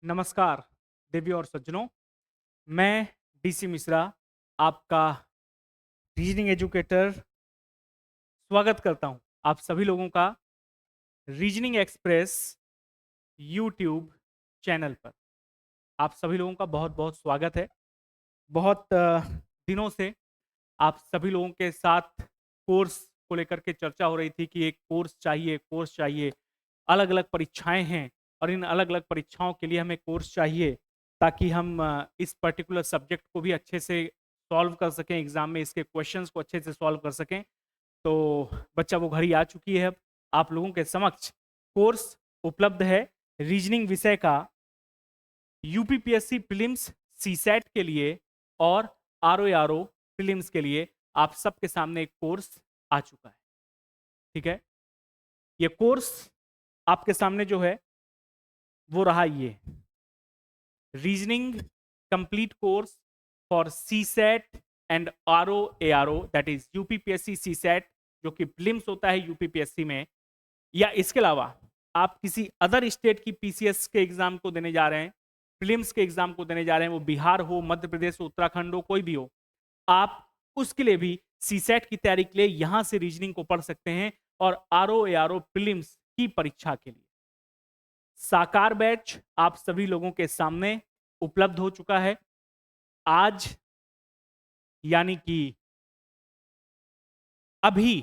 नमस्कार देवी और सज्जनों, मैं डीसी मिश्रा आपका रीजनिंग एजुकेटर स्वागत करता हूं आप सभी लोगों का रीजनिंग एक्सप्रेस यूट्यूब चैनल पर। आप सभी लोगों का बहुत बहुत स्वागत है। बहुत दिनों से आप सभी लोगों के साथ कोर्स को लेकर के चर्चा हो रही थी कि एक कोर्स चाहिए। अलग-अलग परीक्षाएँ हैं और इन अलग-अलग परीक्षाओं के लिए हमें कोर्स चाहिए ताकि हम इस पर्टिकुलर सब्जेक्ट को भी अच्छे से सॉल्व कर सकें, एग्ज़ाम में इसके क्वेश्चंस को अच्छे से सॉल्व कर सकें। तो बच्चा वो घड़ी आ चुकी है अब। आप लोगों के समक्ष कोर्स उपलब्ध है रीजनिंग विषय का यूपीपीएससी प्रीलिम्स सीसैट के लिए और आरओ प्रीलिम्स के लिए आप सबके सामने एक कोर्स आ चुका है। ठीक है? ये कोर्स आपके सामने जो है वो रहा ये reasoning complete course for CSAT and RO that is UPPSC CSAT जो कि प्रीलिम्स होता है यूपीपीएससी में, या इसके अलावा आप किसी अदर स्टेट की पीसीएस के एग्जाम को देने जा रहे हैं, प्रीलिम्स के एग्जाम को देने जा रहे हैं, वो बिहार हो, मध्य प्रदेश हो, उत्तराखंड हो, कोई भी हो, आप उसके लिए भी सीसैट की तैयारी के लिए यहां से रीजनिंग को पढ़ सकते हैं और आरओ प्रीलिम्स की परीक्षा के लिए साकार बैच आप सभी लोगों के सामने उपलब्ध हो चुका है। आज यानी कि अभी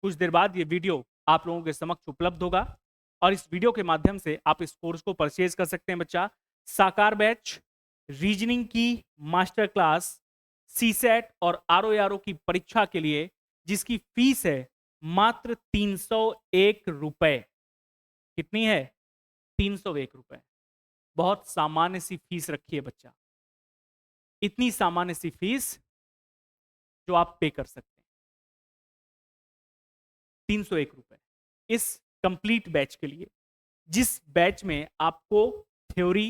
कुछ देर बाद ये वीडियो आप लोगों के समक्ष उपलब्ध होगा और इस वीडियो के माध्यम से आप इस कोर्स को परचेज कर सकते हैं बच्चा। साकार बैच रीजनिंग की मास्टर क्लास सीसैट और आरओ की परीक्षा के लिए जिसकी फीस है मात्र 301 रुपए। कितनी है? 301 रुपए। बहुत सामान्य सी फीस रखी है बच्चा। इतनी सामान्य सी फीस जो आप पे कर सकते हैं, 301 रुपए इस कंप्लीट बैच के लिए, जिस बैच में आपको थ्योरी,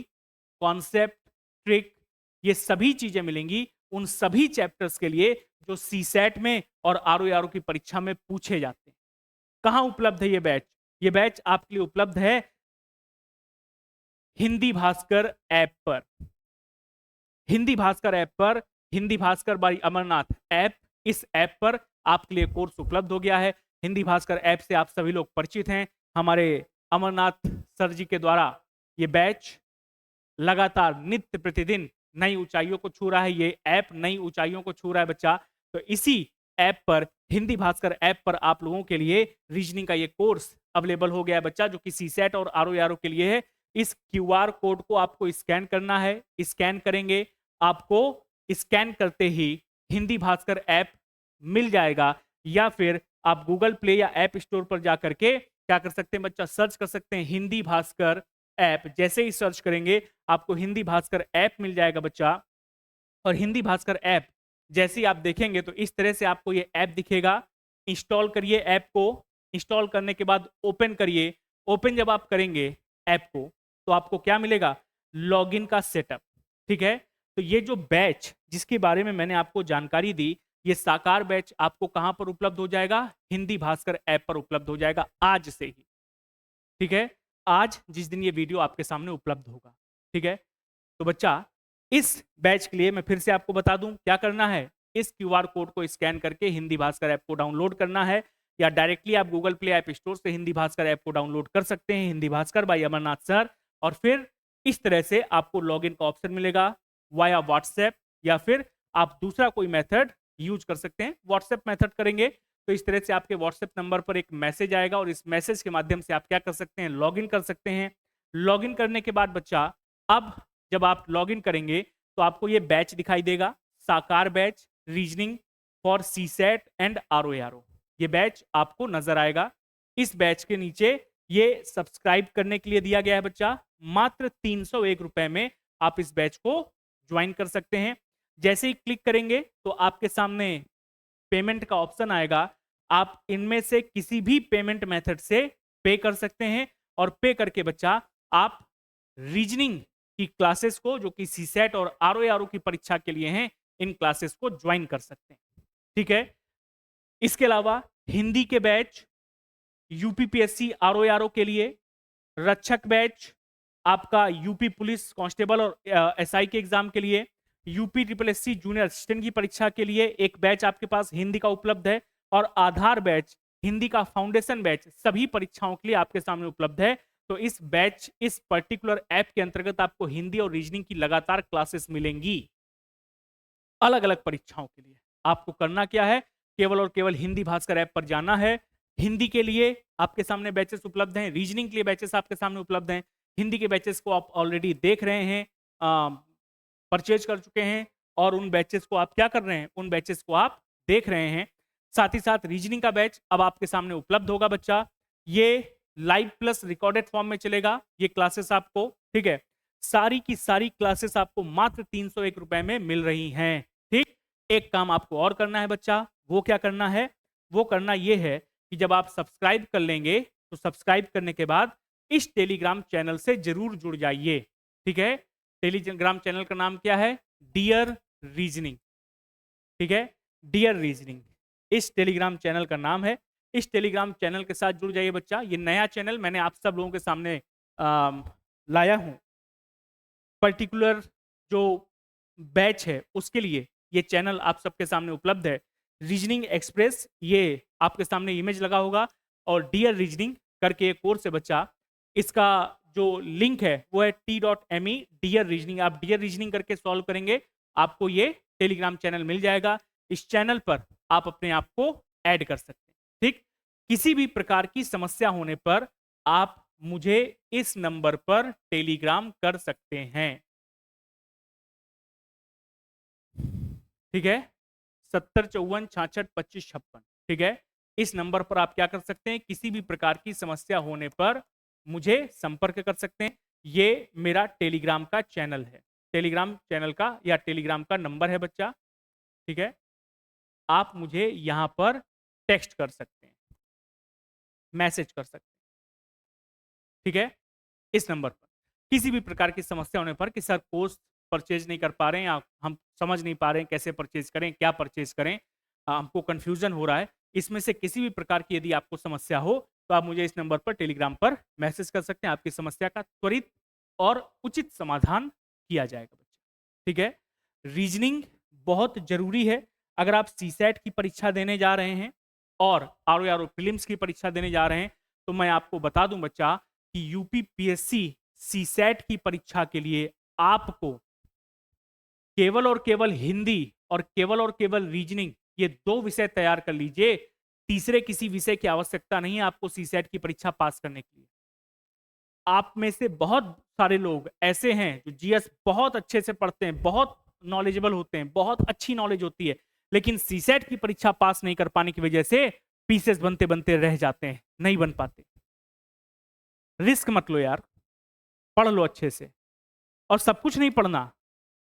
कॉन्सेप्ट, ट्रिक, ये सभी चीजें मिलेंगी उन सभी चैप्टर्स के लिए जो सीसैट में और आरओ की परीक्षा में पूछे जाते हैं। कहां उपलब्ध है ये बैच? ये बैच आपके लिए उपलब्ध है हिंदी भास्कर ऐप पर। हिंदी भास्कर ऐप पर, हिंदी भास्कर बाई अमरनाथ ऐप, इस ऐप पर आपके लिए कोर्स उपलब्ध हो गया है। हिंदी भास्कर ऐप से आप सभी लोग परिचित हैं। हमारे अमरनाथ सर जी के द्वारा ये बैच लगातार नित्य प्रतिदिन नई ऊंचाइयों को छू रहा है। ये ऐप नई ऊंचाइयों को छू रहा है बच्चा। तो इसी ऐप पर, हिंदी भास्कर ऐप पर आप लोगों के लिए रीजनिंग का ये कोर्स अवेलेबल हो गया है बच्चा, जो कि सीसैट और आरओ के लिए है। इस क्यूआर कोड को आपको स्कैन करना है। स्कैन करेंगे, आपको स्कैन करते ही हिंदी भास्कर ऐप मिल जाएगा, या फिर आप गूगल प्ले या ऐप स्टोर पर जाकर के क्या कर सकते हैं बच्चा, सर्च कर सकते हैं हिंदी भास्कर ऐप। जैसे ही सर्च करेंगे आपको हिंदी भास्कर ऐप मिल जाएगा बच्चा। और हिंदी भास्कर ऐप जैसे ही आप देखेंगे तो इस तरह से आपको ये ऐप दिखेगा। इंस्टॉल करिए ऐप को। इंस्टॉल करने के बाद ओपन करिए। ओपन जब आप करेंगे ऐप को तो आपको क्या मिलेगा? लॉगिन का सेटअप। ठीक है? तो ये जो बैच जिसके बारे में मैंने आपको जानकारी दी, ये साकार बैच आपको कहां पर उपलब्ध हो जाएगा? हिंदी भास्कर ऐप पर उपलब्ध हो जाएगा आज से ही। ठीक है? आज जिस दिन ये वीडियो आपके सामने उपलब्ध होगा। ठीक है? तो बच्चा, इस बैच के लिए मैं फिर से आपको बता दूं क्या करना है। इस क्यूआर कोड को स्कैन करके हिंदी भास्कर ऐप को डाउनलोड करना है, या डायरेक्टली आप गूगल प्ले ऐप स्टोर से हिंदी भास्कर ऐप को डाउनलोड कर सकते हैं, हिंदी भास्कर बाय अमरनाथ सर। और फिर इस तरह से आपको लॉगिन का ऑप्शन मिलेगा वाया व्हाट्सएप, या फिर आप दूसरा कोई मेथड यूज कर सकते हैं। व्हाट्सएप मेथड करेंगे तो इस तरह से आपके व्हाट्सएप नंबर पर एक मैसेज आएगा और इस मैसेज के माध्यम से आप क्या कर सकते हैं? लॉगिन कर सकते हैं। लॉगिन करने के बाद बच्चा, अब जब आप लॉगिन करेंगे तो आपको ये बैच दिखाई देगा, साकार batch reasoning for CSAT and RO. ये बैच आपको नजर आएगा। इस बैच के नीचे ये सब्सक्राइब करने के लिए दिया गया है बच्चा। मात्र 301 रुपए में आप इस बैच को ज्वाइन कर सकते हैं। जैसे ही क्लिक करेंगे तो आपके सामने पेमेंट का ऑप्शन आएगा। आप इनमें से किसी भी पेमेंट मेथड से पे कर सकते हैं, और पे करके बच्चा आप रीजनिंग की क्लासेस को, जो कि सीसैट और आरओ की परीक्षा के लिए हैं, इन क्लासेस को ज्वाइन कर सकते हैं। ठीक है? इसके अलावा हिंदी के बैच यूपीपीएससी आरओ के लिए, रक्षक बैच आपका यूपी पुलिस कांस्टेबल और एसआई के एग्जाम के लिए, UP triple SC junior assistant की परीक्षा के लिए एक बैच आपके पास हिंदी का उपलब्ध है, और आधार बैच, हिंदी का फाउंडेशन बैच सभी परीक्षाओं के लिए आपके सामने उपलब्ध है। तो इस बैच, इस पर्टिकुलर ऐप के अंतर्गत आपको हिंदी और रीजनिंग की लगातार क्लासेस मिलेंगी अलग अलग परीक्षाओं के लिए। आपको करना क्या है, केवल और केवल हिंदी भास्कर ऐप पर जाना है। हिंदी के लिए आपके सामने बैचेस उपलब्ध हैं, रीजनिंग के लिए बैचेस आपके सामने उपलब्ध हैं। हिंदी के बैचेस को आप ऑलरेडी देख रहे हैं, परचेज कर चुके हैं, और उन बैचेस को आप क्या कर रहे हैं, उन बैचेस को आप देख रहे हैं। साथ ही साथ रीजनिंग का बैच अब आपके सामने उपलब्ध होगा बच्चा। ये लाइव प्लस रिकॉर्डेड फॉर्म में चलेगा ये क्लासेस आपको, ठीक है। सारी की सारी क्लासेस आपको मात्र 301 रुपए में मिल रही हैं, ठीक। एक काम आपको और करना है बच्चा, वो क्या करना है, वो करना ये है कि जब आप सब्सक्राइब कर लेंगे तो सब्सक्राइब करने के बाद इस टेलीग्राम चैनल से जरूर जुड़ जाइए, ठीक है। टेलीग्राम चैनल का नाम क्या है, डियर रीजनिंग, ठीक है, डियर रीजनिंग इस टेलीग्राम चैनल का नाम है। इस टेलीग्राम चैनल के साथ जुड़ जाइए बच्चा। ये नया चैनल मैंने आप सब लोगों के सामने लाया हूं। पर्टिकुलर जो बैच है उसके लिए ये चैनल आप सबके सामने उपलब्ध है। रीजनिंग एक्सप्रेस, ये आपके सामने इमेज लगा होगा, और डियर रीजनिंग करके एक कोर्स है बच्चा, इसका जो लिंक है वो है t.me डियर रीजनिंग। आप डियर रीजनिंग करके सॉल्व करेंगे, आपको ये टेलीग्राम चैनल मिल जाएगा। इस चैनल पर आप अपने आप को ऐड कर सकते हैं, ठीक। किसी भी प्रकार की समस्या होने पर आप मुझे इस नंबर पर टेलीग्राम कर सकते हैं, ठीक है। 7054662556, ठीक है। इस नंबर पर आप क्या कर सकते हैं, किसी भी प्रकार की समस्या होने पर मुझे संपर्क कर सकते हैं। ये मेरा टेलीग्राम का चैनल है, टेलीग्राम चैनल का या टेलीग्राम का नंबर है बच्चा, ठीक है। आप मुझे यहां पर टेक्स्ट कर सकते हैं, मैसेज कर सकते हैं, ठीक है, इस नंबर पर। किसी भी प्रकार की समस्या होने पर कि सर कोर्स परचेज नहीं कर पा रहे हैं, या हम समझ नहीं पा रहे हैं कैसे परचेज करें, क्या परचेज करें, हमको कंफ्यूजन हो रहा है, इसमें से किसी भी प्रकार की यदि आपको समस्या हो तो आप मुझे इस नंबर पर टेलीग्राम पर मैसेज कर सकते हैं। आपकी समस्या का त्वरित और उचित समाधान किया जाएगा बच्चा, ठीक है। रीजनिंग बहुत जरूरी है। अगर आप सीसैट की परीक्षा देने जा रहे हैं और आरओ प्रीलिम्स की परीक्षा देने जा रहे हैं, तो मैं आपको बता दूं बच्चा कि यूपी पीएससी सीसैट की परीक्षा के लिए आपको केवल और केवल हिंदी और केवल रीजनिंग, ये दो विषय तैयार कर लीजिए। तीसरे किसी विषय की आवश्यकता नहीं है आपको सीसैट की परीक्षा पास करने के लिए। आप में से बहुत सारे लोग ऐसे हैं जो जीएस बहुत अच्छे से पढ़ते हैं, बहुत नॉलेजेबल होते हैं, बहुत अच्छी नॉलेज होती है, लेकिन सीसैट की परीक्षा पास नहीं कर पाने की वजह से पीसेस बनते बनते रह जाते हैं, नहीं बन पाते। रिस्क मत लो यार, पढ़ लो अच्छे से। और सब कुछ नहीं पढ़ना,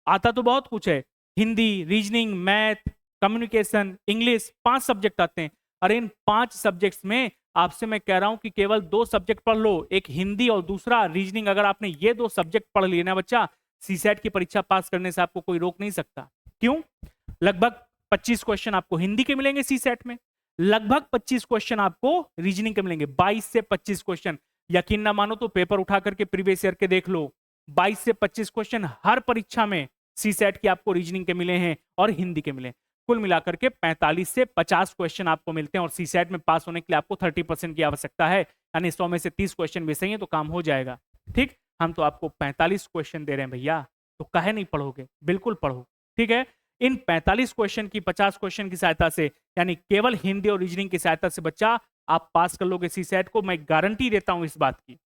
आता तो बहुत कुछ है, Hindi, reasoning, math, communication, English, 5 subject आते हैं। अरे इन 5 सब्जेक्ट्स में आपसे मैं कह रहा हूं कि केवल 2 सब्जेक्ट पढ़ लो, एक हिंदी और दूसरा रीजनिंग। अगर आपने ये 2 सब्जेक्ट पढ़ लिए ना बच्चा, सीसैट की परीक्षा पास करने से आपको कोई रोक नहीं सकता। क्यों? लगभग 25 क्वेश्चन आपको हिंदी के मिलेंगे सीसैट में, लगभग 25 क्वेश्चन आपको रीजनिंग के मिलेंगे, 22 से 25 क्वेश्चन। यकीन ना मानो तो पेपर उठा करके प्रीवियस ईयर के देख लो, 22 से 25 क्वेश्चन हर परीक्षा में सीसैट की आपको रीजनिंग के मिले हैं और हिंदी के मिले। कुल मिलाकर के 45 से 50 क्वेश्चन आपको मिलते हैं, और सीसैट में पास होने के लिए आपको 30% की आवश्यकता है, यानी 100 में से 30 क्वेश्चन भी सही है तो काम हो जाएगा, ठीक। हम तो आपको 45 क्वेश्चन दे रहे हैं भैया, तो काहे नहीं पढ़ोगे, बिल्कुल पढ़ो, ठीक है। इन 45 क्वेश्चन की 50 क्वेश्चन की सहायता से, यानी केवल हिंदी और रीजनिंग की सहायता से बच्चा आप पास कर लोगे सीसैट को, मैं गारंटी देता हूं इस बात की।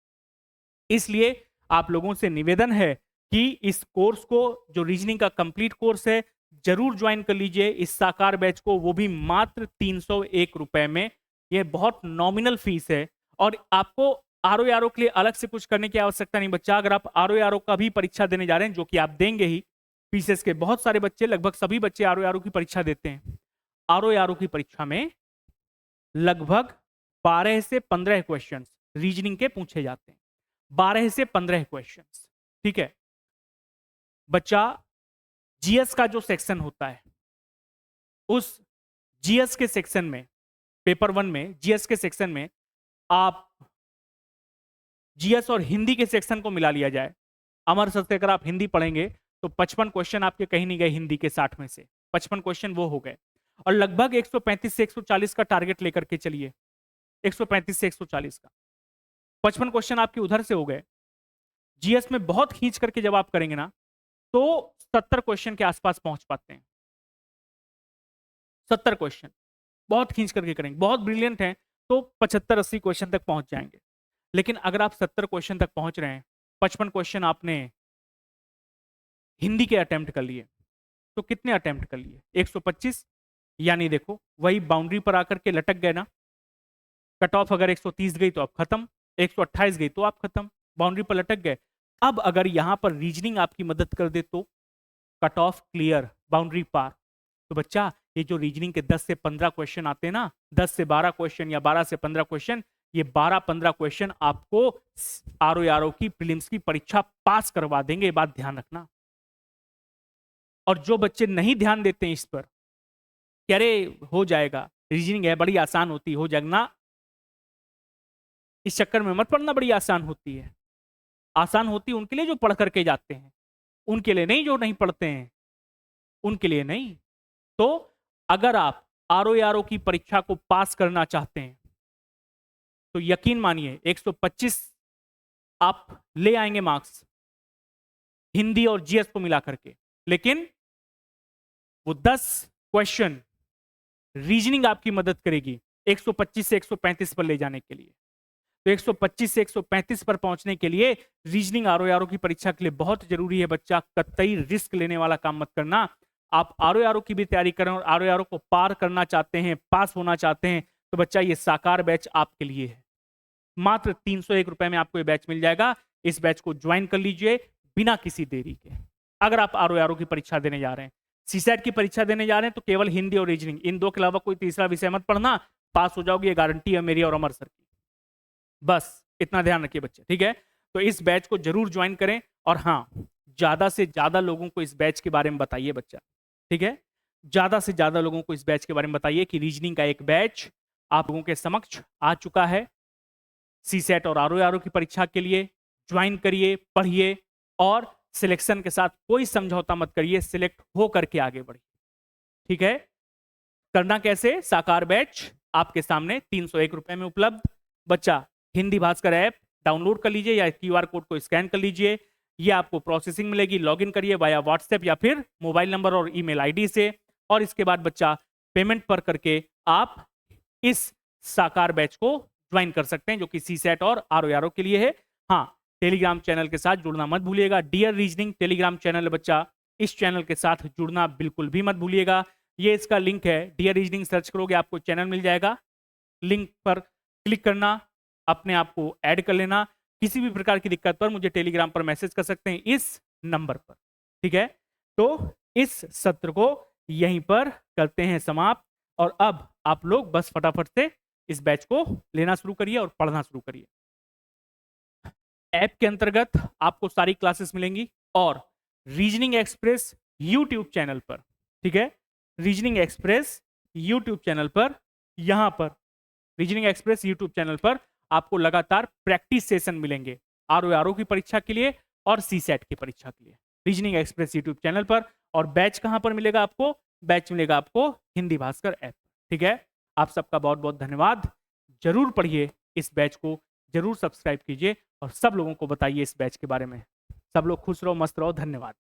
इसलिए आप लोगों से निवेदन है कि इस कोर्स को, जो रीजनिंग का कंप्लीट कोर्स है, जरूर ज्वाइन कर लीजिए इस साकार बैच को, वो भी मात्र 301 रुपए में। यह बहुत नॉमिनल फीस है, और आपको आरओ के लिए अलग से कुछ करने की आवश्यकता नहीं बच्चा। अगर आप आरओ का भी परीक्षा देने जा रहे हैं, जो कि आप देंगे ही, पीसीएस के बहुत सारे बच्चे, लगभग सभी बच्चे आरओ की परीक्षा देते हैं। आरओ की परीक्षा में लगभग 12 से 15 क्वेश्चन रीजनिंग के पूछे जाते हैं, 12 से 15 क्वेश्चंस, ठीक है बच्चा। जीएस का जो सेक्शन होता है, उस जीएस के सेक्शन में, पेपर 1 में जीएस के सेक्शन में आप जीएस और हिंदी के सेक्शन को मिला लिया जाए, अमर सर से अगर आप हिंदी पढ़ेंगे तो 55 क्वेश्चन आपके कहीं नहीं गए हिंदी के 60 में से, 55 क्वेश्चन वो हो गए। और लगभग 135 से 140 का टारगेट लेकर के चलिए, 135 से 140 का, 55 क्वेश्चन आपके उधर से हो गए। जीएस में बहुत खींच करके जब आप करेंगे ना तो 70 क्वेश्चन के आसपास पहुंच पाते हैं। 70 क्वेश्चन बहुत खींच करके करेंगे, बहुत ब्रिलियंट हैं तो 75-80 क्वेश्चन तक पहुंच जाएंगे। लेकिन अगर आप 70 क्वेश्चन तक पहुंच रहे हैं, 55 क्वेश्चन आपने हिंदी के अटेम्प्ट कर लिए, तो कितने अटेम्प्ट कर लिए? 125। यानी देखो वही बाउंड्री पर आकर के लटक गए ना। कट ऑफ अगर 130 गई तो आप खत्म, 128 गई तो आप खत्म, बाउंड्री पर लटक गए। अब अगर यहां पर रीजनिंग आपकी मदद कर दे तो कट ऑफ क्लियर, बाउंड्री पार। तो बच्चा ये जो रीजनिंग के 10 से 15 क्वेश्चन आते हैं ना, 10 से 12 क्वेश्चन या 12 से 15 क्वेश्चन, ये 12-15 क्वेश्चन आपको आरओ की प्रीलिम्स की परीक्षा पास करवा देंगे, ये बात ध्यान रखना। और जो बच्चे नहीं ध्यान देते हैं इस पर, कि अरे हो जाएगा, रीजनिंग है बड़ी आसान होती, हो जाएगा ना, इस चक्कर में मत पढ़ना, बड़ी आसान होती है। आसान होती है उनके लिए जो पढ़ करके जाते हैं, उनके लिए नहीं जो नहीं पढ़ते हैं, उनके लिए नहीं। तो अगर आप आरओ की परीक्षा को पास करना चाहते हैं तो यकीन मानिए 125 आप ले आएंगे मार्क्स हिंदी और जीएस को मिला करके। लेकिन वो 10 क्वेश्चन रीजनिंग आपकी मदद करेगी 125 से 135 पर ले जाने के लिए। तो 125 से 135 पर पहुंचने के लिए रीजनिंग आरओ की परीक्षा के लिए बहुत जरूरी है बच्चा। कतई रिस्क लेने वाला काम मत करना। आप आरओ की भी तैयारी करें और आरओ को पार करना चाहते हैं, पास होना चाहते हैं, तो बच्चा ये साकार बैच आपके लिए है। मात्र 301 रुपए में आपको ये बैच मिल जाएगा। इस बैच को ज्वाइन कर लीजिए बिना किसी देरी के। अगर आप आरओ की परीक्षा देने जा रहे हैं, सीसेट की परीक्षा देने जा रहे हैं, तो केवल हिंदी और रीजनिंग, इन दो के अलावा कोई तीसरा विषय मत पढ़ना, पास हो जाओगे, ये गारंटी है मेरी और अमर सर की। बस इतना ध्यान रखिए बच्चे, ठीक है? तो इस बैच को जरूर ज्वाइन करें। और हाँ, ज्यादा से ज्यादा लोगों को इस बैच के बारे में बताइए बच्चा, ठीक है? ज्यादा से ज्यादा लोगों को इस बैच के बारे में बताइए कि रीजनिंग का एक बैच आप लोगों के समक्ष आ चुका है। सीसेट और आरओ की परीक्षा के लिए ज्वाइन करिए, पढ़िए और सिलेक्शन के साथ कोई समझौता मत करिए, सिलेक्ट हो करके आगे बढ़िए, ठीक है? करना कैसे? साकार बैच आपके सामने 301 रुपए में उपलब्ध। बच्चा हिंदी भास्कर ऐप डाउनलोड कर लीजिए या क्यूआर कोड को स्कैन कर लीजिए, ये आपको प्रोसेसिंग मिलेगी। लॉगिन करिए वाया व्हाट्सएप या फिर मोबाइल नंबर और ईमेल आईडी से, और इसके बाद बच्चा पेमेंट पर करके आप इस साकार बैच को ज्वाइन कर सकते हैं, जो कि सीसेट और आरओ के लिए है। हाँ, टेलीग्राम चैनल के साथ जुड़ना मत भूलिएगा। डियर रीजनिंग टेलीग्राम चैनल है बच्चा, इस चैनल के साथ जुड़ना बिल्कुल भी मत भूलिएगा। ये इसका लिंक है, डियर रीजनिंग सर्च करोगे आपको चैनल मिल जाएगा, लिंक पर क्लिक करना, अपने आप को ऐड कर लेना। किसी भी प्रकार की दिक्कत पर मुझे टेलीग्राम पर मैसेज कर सकते हैं इस नंबर पर, ठीक है? तो इस सत्र को यहीं पर करते हैं समाप्त, और अब आप लोग बस फटाफट से इस बैच को लेना शुरू करिए और पढ़ना शुरू करिए। ऐप के अंतर्गत आपको सारी क्लासेस मिलेंगी और रीजनिंग एक्सप्रेस यूट्यूब चैनल पर, ठीक है? रीजनिंग एक्सप्रेस यूट्यूब चैनल पर, यहां पर रीजनिंग एक्सप्रेस यूट्यूब चैनल पर आपको लगातार प्रैक्टिस सेशन मिलेंगे आरओ की परीक्षा के लिए और सीसेट की परीक्षा के लिए, रीजनिंग एक्सप्रेस यूट्यूब चैनल पर। और बैच कहां पर मिलेगा आपको? बैच मिलेगा आपको हिंदी भास्कर ऐप, ठीक है? आप सबका बहुत बहुत धन्यवाद। जरूर पढ़िए इस बैच को, जरूर सब्सक्राइब कीजिए और सब लोगों को बताइए इस बैच के बारे में। सब लोग खुश रहो, मस्त रहो, धन्यवाद।